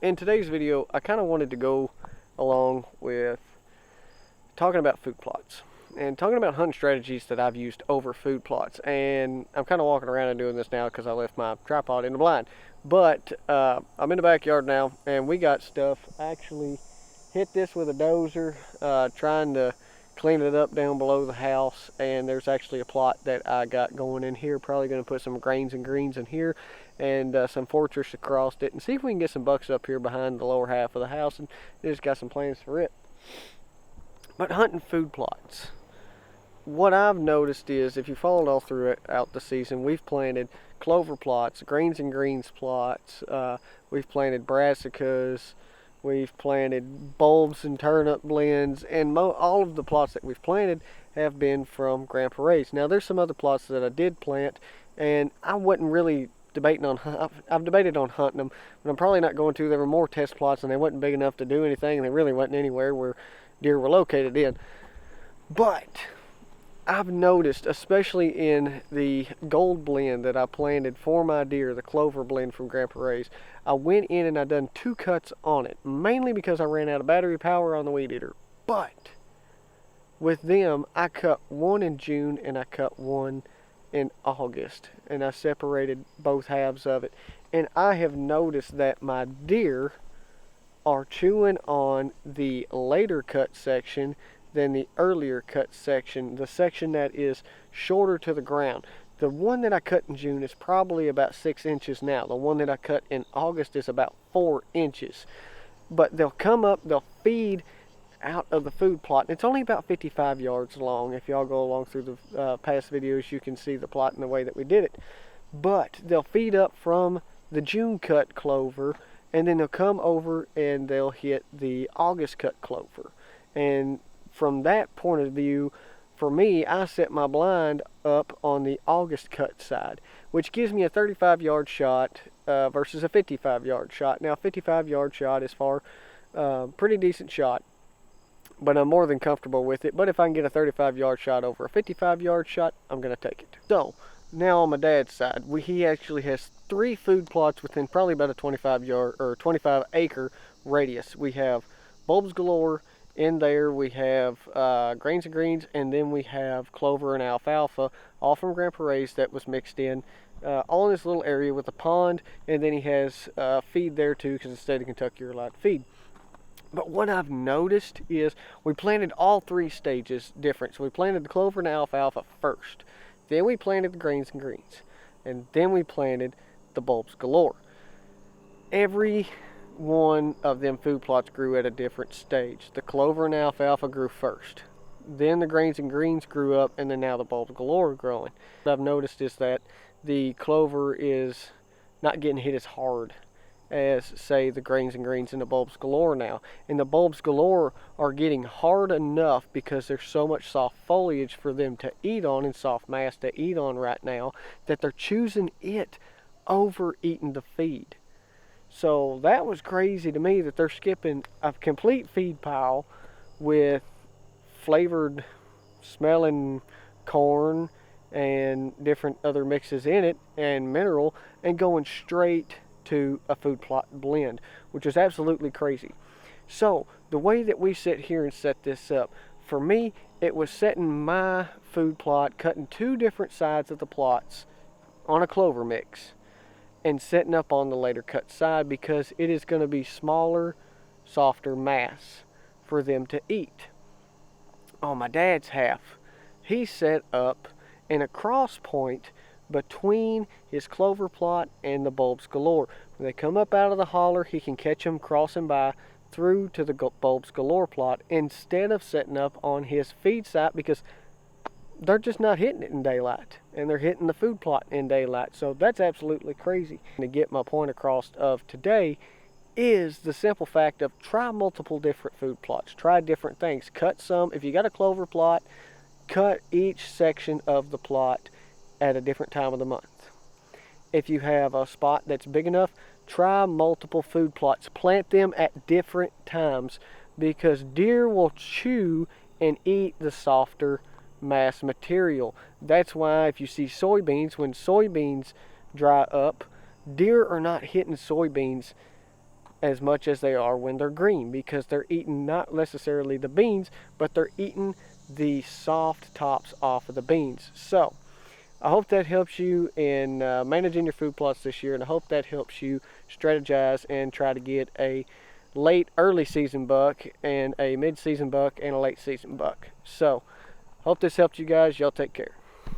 in today's video, I kind of wanted to go along with talking about food plots and talking about hunting strategies that I've used over food plots. And I'm kind of walking around and doing this now because I left my tripod in the blind. But I'm in the backyard now, and we got stuff. I actually hit this with a dozer, trying to clean it up down below the house, and there's actually a plot that I got going in here. Probably going to put some grains and greens in here and some fortress across it, and see if we can get some bucks up here behind the lower half of the house, and just got some plans for it. But hunting food plots, what I've noticed is, if you followed all throughout the season, we've planted clover plots, grains and greens plots, we've planted brassicas, we've planted bulbs and turnip blends, and all of the plots that we've planted have been from Grandpa Ray's. Now, there's some other plots that I did plant, and I wasn't really debating on. I've debated on hunting them, but I'm probably not going to. There were more test plots, and they wasn't big enough to do anything, and they really wasn't anywhere where deer were located in. But I've noticed, especially in the gold blend that I planted for my deer, the clover blend from Grandpa Ray's, I went in and I done 2 cuts on it, mainly because I ran out of battery power on the weed eater. But with them, I cut one in June and I cut one in August, and I separated both halves of it. And I have noticed that my deer are chewing on the later cut section than the earlier cut section, the section that is shorter to the ground. The one that I cut in June is probably about 6 inches now. The one that I cut in August is about 4 inches. But they'll come up, they'll feed out of the food plot. It's only about 55 yards long. If y'all go along through the past videos, you can see the plot and the way that we did it. But they'll feed up from the June cut clover, and then they'll come over and they'll hit the August cut clover. And from that point of view, for me, I set my blind up on the August cut side, which gives me a 35-yard shot versus a 55-yard shot. Now, a 55-yard shot is pretty decent shot, but I'm more than comfortable with it. But if I can get a 35-yard shot over a 55-yard shot, I'm going to take it. So, now on my dad's side, he actually has 3 food plots within probably about a 25-acre radius. We have Bulbs Galore. In there we have grains and greens, and then we have clover and alfalfa, all from Grandpa Ray's that was mixed in, all in this little area with a pond, and then he has feed there too, because the state of Kentucky you're allowed to feed. But what I've noticed is we planted all 3 stages different. So we planted the clover and alfalfa first, then we planted the grains and greens, and then we planted the Bulbs Galore. Every one of them food plots grew at a different stage. The clover and alfalfa grew first, then the grains and greens grew up, and then now the Bulbs Galore are growing. What I've noticed is that the clover is not getting hit as hard as, say, the grains and greens and the Bulbs Galore now. And the Bulbs Galore are getting hard enough because there's so much soft foliage for them to eat on and soft mass to eat on right now that they're choosing it over eating the feed. So that was crazy to me that they're skipping a complete feed pile with flavored smelling corn and different other mixes in it and mineral, and going straight to a food plot blend, which is absolutely crazy. So the way that we sit here and set this up, for me, it was setting my food plot, cutting 2 different sides of the plots on a clover mix, and setting up on the later cut side, because it is going to be smaller, softer mass for them to eat. On my dad's half, he set up in a cross point between his clover plot and the Bulbs Galore. When they come up out of the holler, he can catch them crossing by through to the Bulbs Galore plot, instead of setting up on his feed site, because they're just not hitting it in daylight, and they're hitting the food plot in daylight. So that's absolutely crazy. To get my point across of today is the simple fact of try multiple different food plots, try different things, cut some. If you got a clover plot, cut each section of the plot at a different time of the month. If you have a spot that's big enough, try multiple food plots, plant them at different times, because deer will chew and eat the softer mass material. That's why if you see soybeans, when soybeans dry up, deer are not hitting soybeans as much as they are when they're green, because they're eating not necessarily the beans, but they're eating the soft tops off of the beans. So I hope that helps you in managing your food plots this year, and I hope that helps you strategize and try to get a early season buck and a mid-season buck and a late season buck. So hope this helped you guys. Y'all take care.